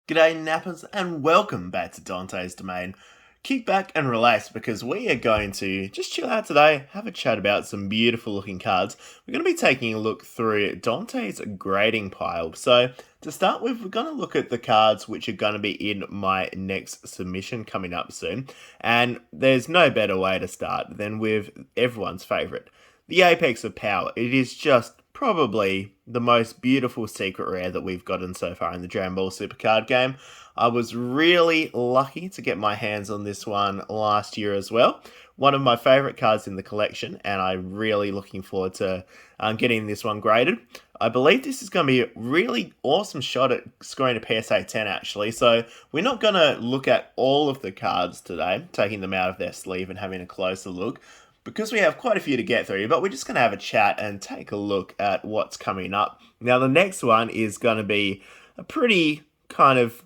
G'day nappers and welcome back to Dante's Domain. Kick back and relax because we are going to just chill out today, have a chat about some beautiful looking cards. We're going to be taking a look through Dante's grading pile. So to start with, we're going to look at the cards which are going to be in my next submission coming up soon. And there's no better way to start than with everyone's favourite, the Apex of Power. It is just probably the most beautiful secret rare that we've gotten so far in the Dragon Ball Super card game. I was really lucky to get my hands on this one last year as well. One of my favourite cards in the collection, and I'm really looking forward to getting this one graded. I believe this is going to be a really awesome shot at scoring a PSA 10 actually, so we're not going to look at all of the cards today, taking them out of their sleeve and having a closer look, because we have quite a few to get through, but we're just going to have a chat and take a look at what's coming up. Now, the next one is going to be a pretty kind of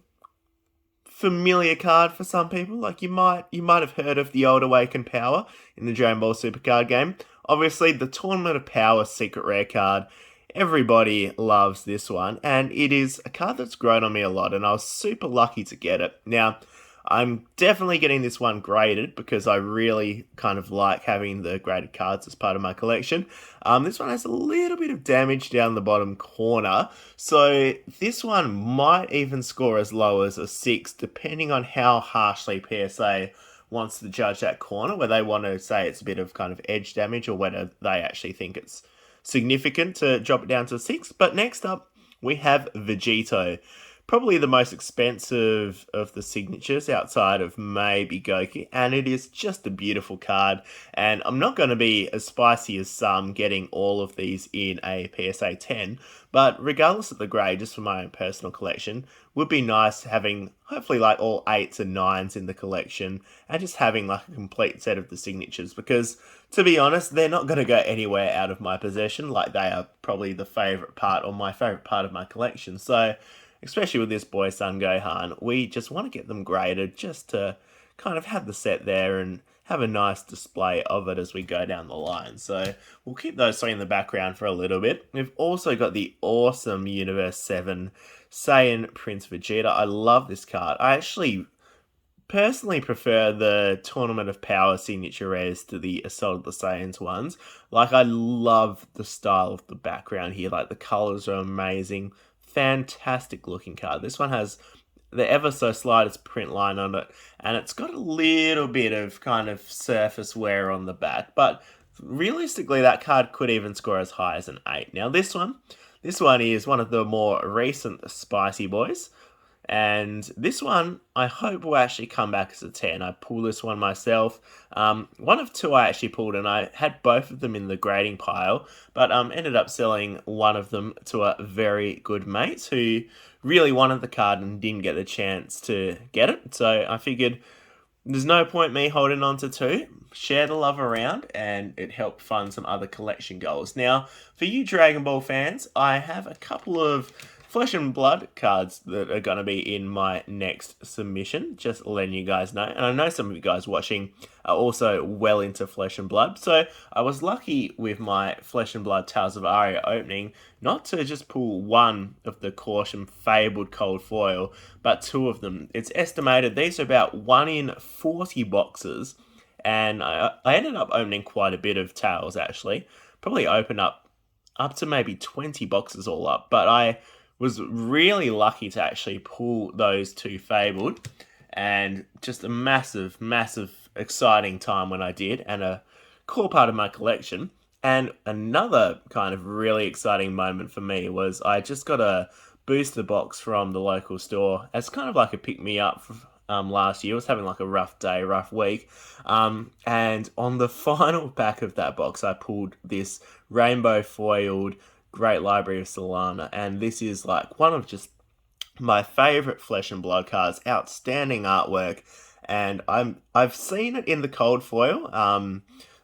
familiar card for some people. Like you might have heard of the Old Awakened Power in the Dragon Ball Super card game. Obviously, the Tournament of Power secret rare card. Everybody loves this one, and it is a card that's grown on me a lot, and I was super lucky to get it. Now, I'm definitely getting this one graded because I really kind of like having the graded cards as part of my collection. This one has a little bit of damage down the bottom corner, so this one might even score as low as a 6, depending on how harshly PSA wants to judge that corner, where they want to say it's a bit of kind of edge damage or whether they actually think it's significant to drop it down to a 6. But next up, we have Vegito. Probably the most expensive of the signatures outside of maybe Goku, and it is just a beautiful card, and I'm not going to be as spicy as some getting all of these in a PSA 10, but regardless of the grade, just for my own personal collection, would be nice having hopefully like all 8s and 9s in the collection, and just having like a complete set of the signatures, because to be honest, they're not going to go anywhere out of my possession. Like, they are probably the favourite part, or my favourite part of my collection, so especially with this boy Son Gohan, we just want to get them graded just to kind of have the set there and have a nice display of it as we go down the line. So we'll keep those three in the background for a little bit. We've also got the awesome Universe 7 Saiyan Prince Vegeta. I love this card. I actually personally prefer the Tournament of Power signature rares to the Assault of the Saiyans ones. Like, I love the style of the background here. Like, the colors are amazing. Fantastic looking card. This one has the ever so slightest print line on it, and it's got a little bit of kind of surface wear on the back, but realistically that card could even score as high as an 8. Now this one is one of the more recent spicy boys, and this one I hope will actually come back as a 10. I pulled this one myself. One of two I actually pulled, and I had both of them in the grading pile, but ended up selling one of them to a very good mate who really wanted the card and didn't get the chance to get it. So I figured there's no point me holding on to two. Share the love around, and it helped fund some other collection goals. Now, for you Dragon Ball fans, I have a couple of Flesh and Blood cards that are going to be in my next submission, just letting you guys know. And I know some of you guys watching are also well into Flesh and Blood, so I was lucky with my Flesh and Blood Tales of Aria opening not to just pull one of the Caution Fabled Cold Foil, but two of them. It's estimated these are about 1 in 40 boxes, and I ended up opening quite a bit of Tales actually. Probably opened up to maybe 20 boxes all up, but I was really lucky to actually pull those two Fabled, and just a massive, massive exciting time when I did, and a core part of my collection. And another kind of really exciting moment for me was I just got a booster box from the local store as kind of like a pick-me-up last year. I was having like a rough day, rough week. And on the final pack of that box, I pulled this rainbow foiled Great Library of Solana, and this is like one of just my favorite Flesh and Blood cards. Outstanding artwork, and I've seen it in the cold foil.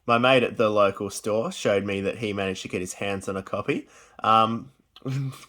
My mate at the local store showed me that he managed to get his hands on a copy.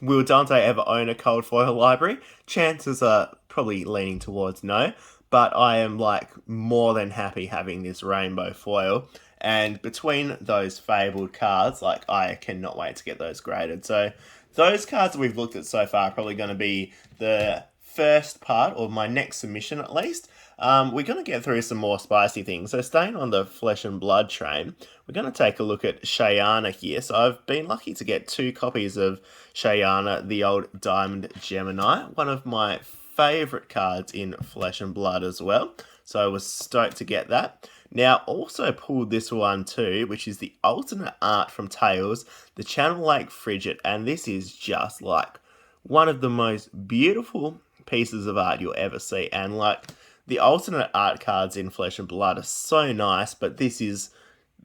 Will Dante ever own a cold foil library? Chances are probably leaning towards no, but I am like more than happy having this rainbow foil. And between those Fabled cards, like, I cannot wait to get those graded. So those cards that we've looked at so far are probably going to be the first part, or my next submission at least, we're going to get through some more spicy things. So staying on the Flesh and Blood train, we're going to take a look at Shayana here. So I've been lucky to get 2 copies of Shayana, the old Diamond Gemini, one of my favourite cards in Flesh and Blood as well. So I was stoked to get that. Now, also pulled this one too, which is the alternate art from Tales, the Channel Lake Frigate, and this is just like one of the most beautiful pieces of art you'll ever see. And like, the alternate art cards in Flesh and Blood are so nice, but this is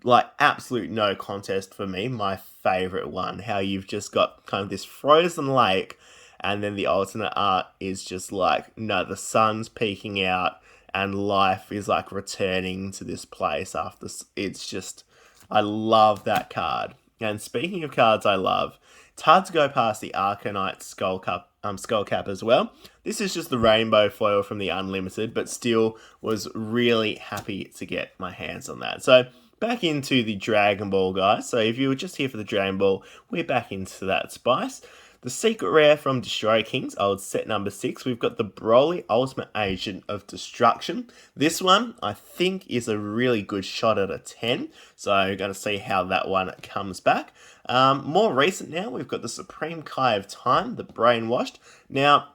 like absolute no contest for me. My favorite one, how you've just got kind of this frozen lake, and then the alternate art is just like, no, the sun's peeking out and life is like returning to this place after. It's just, I love that card. And speaking of cards I love, it's hard to go past the Arcanite Skullcap as well. This is just the rainbow foil from the Unlimited, but still was really happy to get my hands on that. So back into the Dragon Ball, guys. So if you were just here for the Dragon Ball, we're back into that spice. The secret rare from Destroy Kings, old set number 6, we've got the Broly Ultimate Agent of Destruction. This one, I think, is a really good shot at a 10, so we're going to see how that one comes back. More recent now, we've got the Supreme Kai of Time, the Brainwashed. Now,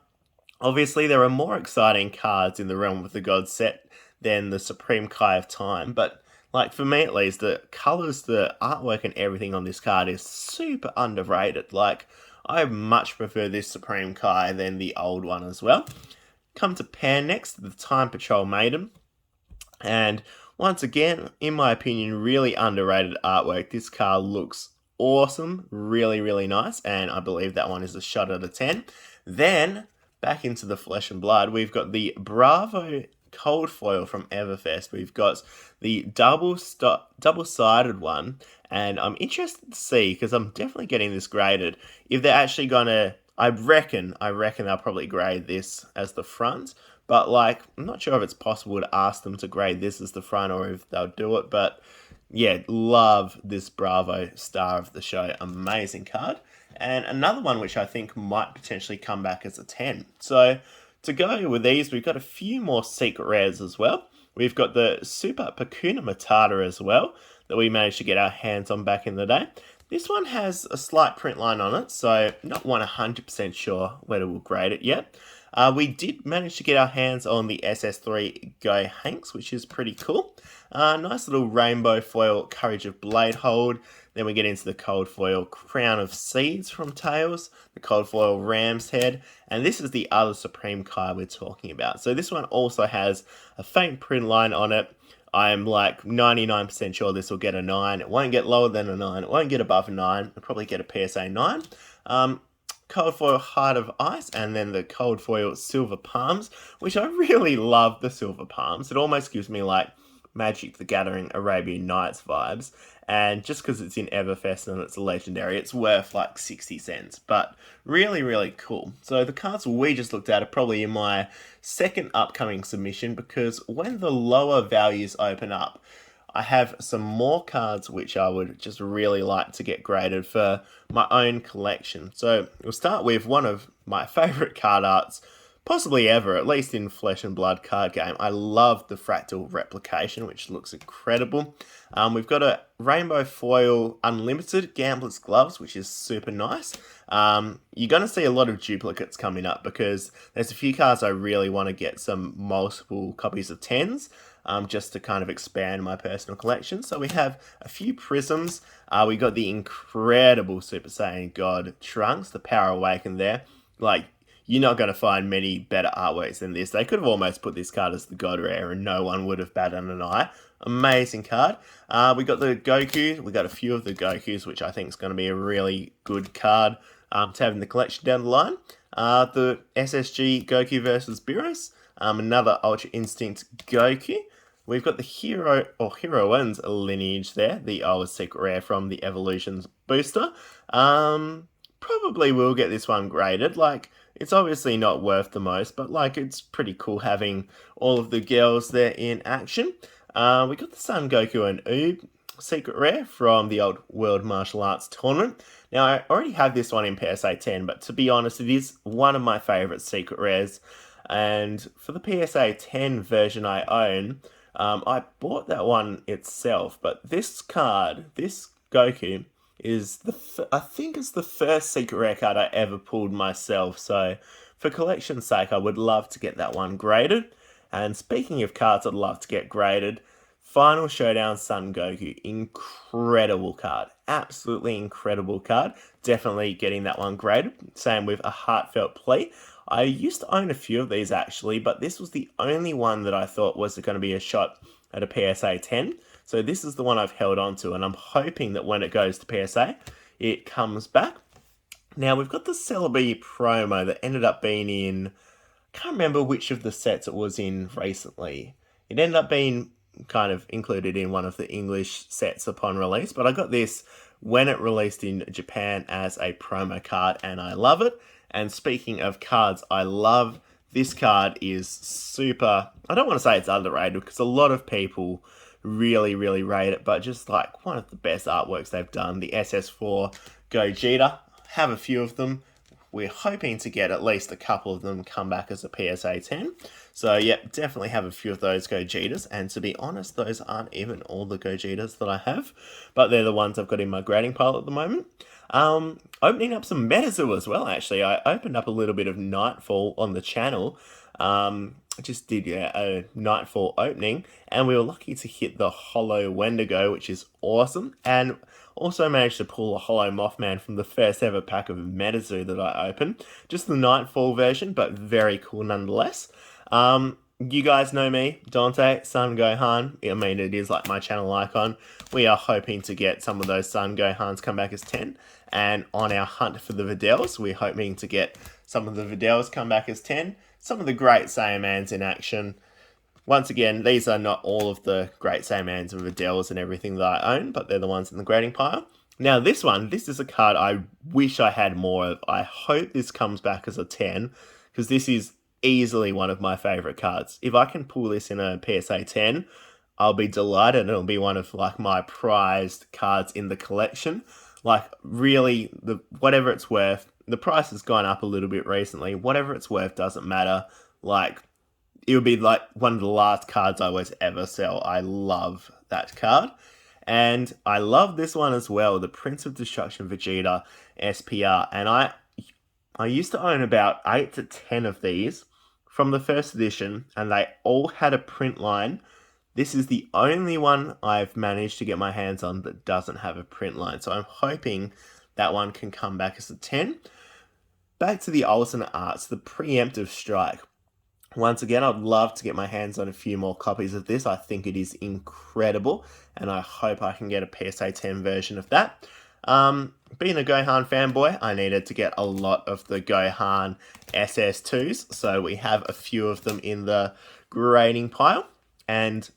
obviously, there are more exciting cards in the Realm of the Gods set than the Supreme Kai of Time, but like for me at least, the colours, the artwork and everything on this card is super underrated. Like, I much prefer this Supreme Kai than the old one as well. Come to Pan next, the Time Patrol Maiden. And once again, in my opinion, really underrated artwork. This card looks awesome, really, really nice, and I believe that one is a shot at a 10. Then, back into the Flesh and Blood, we've got the Bravo Cold Foil from Everfest. We've got the double-sided one, and I'm interested to see, because I'm definitely getting this graded, if they're actually gonna, I reckon they'll probably grade this as the front, but like, I'm not sure if it's possible to ask them to grade this as the front or if they'll do it, but yeah, love this Bravo Star of the Show, amazing card. And another one which I think might potentially come back as a 10. So to go with these, we've got a few more secret rares as well. We've got the Super Pakuna Matata as well, that we managed to get our hands on back in the day. This one has a slight print line on it, so not 100% sure whether we'll grade it yet. We did manage to get our hands on the SS3 Go Hanks, which is pretty cool. Nice little rainbow foil Courage of Bladehold. Then we get into the cold foil Crown of Seeds from Tales, the cold foil Ram's Head, and this is the other Supreme Kai we're talking about. So this one also has a faint print line on it. I'm like 99% sure this will get a 9. It won't get lower than a 9. It won't get above a 9. It'll probably get a PSA 9. Cold foil Heart of Ice, and then the cold foil Silver Palms, which I really love the Silver Palms. It almost gives me like Magic the Gathering Arabian Nights vibes, and just because it's in Everfest and it's legendary, it's worth like 60 cents, but really, really cool. So the cards we just looked at are probably in my second upcoming submission, because when the lower values open up, I have some more cards which I would just really like to get graded for my own collection. So we'll start with one of my favourite card arts, possibly ever, at least in Flesh and Blood card game. I love the Fractal Replication, which looks incredible. We've got a Rainbow Foil Unlimited Gambler's Gloves, which is super nice. You're going to see a lot of duplicates coming up, because there's a few cards I really want to get some multiple copies of 10s, just to kind of expand my personal collection. So we have a few Prisms. We got the incredible Super Saiyan God Trunks, the Power Awakened there. Like, you're not going to find many better artworks than this. They could have almost put this card as the God Rare and no one would have batted an eye. Amazing card. We got the Goku. We got a few of the Gokus, which I think is going to be a really good card to have in the collection down the line. The SSG Goku versus Beerus. Another Ultra Instinct Goku. We've got the Hero or Heroines lineage there, the old secret rare from the Evolutions booster. Probably will get this one graded. Like, it's obviously not worth the most, but like, it's pretty cool having all of the girls there in action. We got the Son Goku and Oob secret rare from the old World Martial Arts Tournament. Now, I already have this one in PSA 10, but to be honest, it is one of my favourite secret rares. And for the PSA 10 version I own, I bought that one itself, but this card, this Goku, is I think it's the first secret rare card I ever pulled myself. So for collection's sake, I would love to get that one graded. And speaking of cards I'd love to get graded, Final Showdown Sun Goku, incredible card, absolutely incredible card. Definitely getting that one graded. Same with a Heartfelt Plea. I used to own a few of these actually, but this was the only one that I thought was going to be a shot at a PSA 10. So this is the one I've held on to, and I'm hoping that when it goes to PSA, it comes back. Now we've got the Celebi promo that ended up being in, I can't remember which of the sets it was in recently. It ended up being kind of included in one of the English sets upon release, but I got this when it released in Japan as a promo card, and I love it. And speaking of cards I love, this card is super, I don't want to say it's underrated because a lot of people really, really rate it, but just like one of the best artworks they've done, the SS4 Gogeta. Have a few of them. We're hoping to get at least a couple of them come back as a PSA 10. So, yep, definitely have a few of those Gogetas. And to be honest, those aren't even all the Gogetas that I have, but they're the ones I've got in my grading pile at the moment. Opening up some Metazoo as well, actually. I opened up a little bit of Nightfall on the channel. I just did a Nightfall opening, and we were lucky to hit the Hollow Wendigo, which is awesome. And also managed to pull a Hollow Mothman from the first ever pack of Metazoo that I opened. Just the Nightfall version, but very cool nonetheless. You guys know me, Dante, Sun Gohan. I mean, it is like my channel icon. We are hoping to get some of those Sun Gohans come back as 10. And on our hunt for the Videls, we're hoping to get some of the Videls come back as 10. Some of the great Saiyamans in action. Once again, these are not all of the great Saiyamans and Videls and everything that I own, but they're the ones in the grading pile. Now this is a card I wish I had more of. I hope this comes back as a 10, because this is easily one of my favourite cards. If I can pull this in a PSA 10, I'll be delighted. It'll be one of like my prized cards in the collection. Like really, whatever it's worth, the price has gone up a little bit recently. Whatever it's worth doesn't matter. Like, it would be like one of the last cards I was ever sell. I love that card. And I love this one as well, the Prince of Destruction Vegeta SPR. And I used to own about 8 to 10 of these from the first edition, and they all had a print line. This is the only one I've managed to get my hands on that doesn't have a print line. So I'm hoping that one can come back as a 10. Back to the alternate arts, the Preemptive Strike. Once again, I'd love to get my hands on a few more copies of this. I think it is incredible, and I hope I can get a PSA 10 version of that. Being a Gohan fanboy, I needed to get a lot of the Gohan SS2s, so we have a few of them in the grading pile, and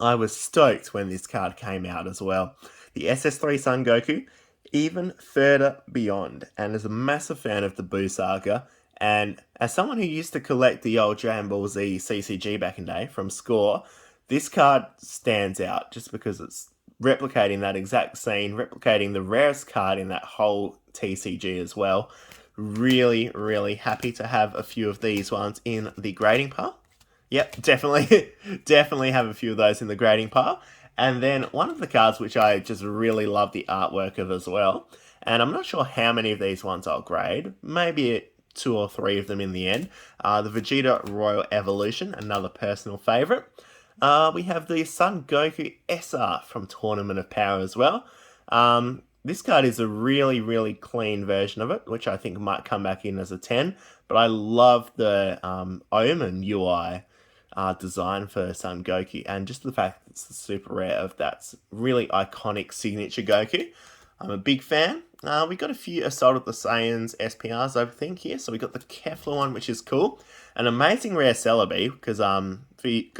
I was stoked when this card came out as well. The SS3 Son Goku, even further beyond, and as a massive fan of the Buu Saga, and as someone who used to collect the old Dragon Ball Z CCG back in the day from Score, this card stands out just because it's replicating that exact scene, replicating the rarest card in that whole TCG as well. Really, really happy to have a few of these ones in the grading pile. Yep, definitely, definitely have a few of those in the grading pile. And then one of the cards which I just really love the artwork of as well, and I'm not sure how many of these ones I'll grade, maybe 2 or 3 of them in the end. The Vegeta Royal Evolution, another personal favourite. We have the Son Goku SR from Tournament of Power as well. This card is a really, really clean version of it, which I think might come back in as a 10. But I love the Omen UI design for Son Goku, and just the fact that it's the super rare of that really iconic signature Goku. I'm a big fan. We got a few Assault of the Saiyans SPRs, I think, here. So we got the Kefla one, which is cool. An amazing rare Celebi, because for you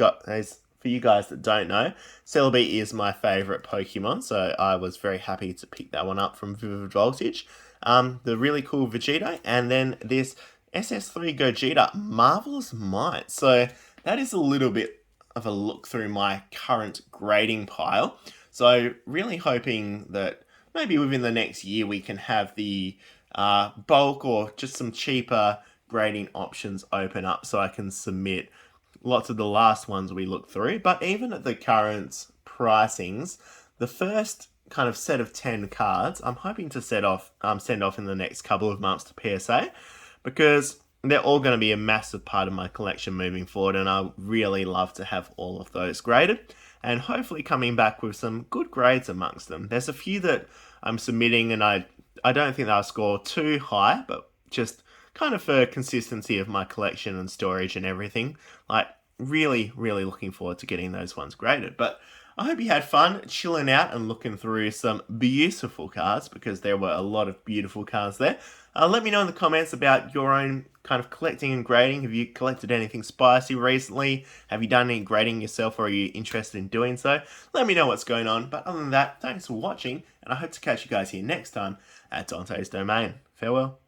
guys that don't know, Celebi is my favourite Pokemon, so I was very happy to pick that one up from Vivid Voltage. The really cool Vegeta, and then this SS3 Gogeta, Marvelous Might. So that is a little bit of a look through my current grading pile. So really hoping that maybe within the next year we can have the bulk or just some cheaper grading options open up so I can submit lots of the last ones we looked through. But even at the current pricings, the first kind of set of 10 cards, I'm hoping to send off in the next couple of months to PSA, because they're all going to be a massive part of my collection moving forward, and I really love to have all of those graded, and hopefully coming back with some good grades amongst them. There's a few that I'm submitting, and I don't think they'll score too high, but just kind of for consistency of my collection and storage and everything. Like, really, really looking forward to getting those ones graded. But I hope you had fun chilling out and looking through some beautiful cards, because there were a lot of beautiful cards there. Let me know in the comments about your own kind of collecting and grading. Have you collected anything spicy recently? Have you done any grading yourself, or are you interested in doing so? Let me know what's going on. But other than that, thanks for watching, and I hope to catch you guys here next time at Dante's Domain. Farewell.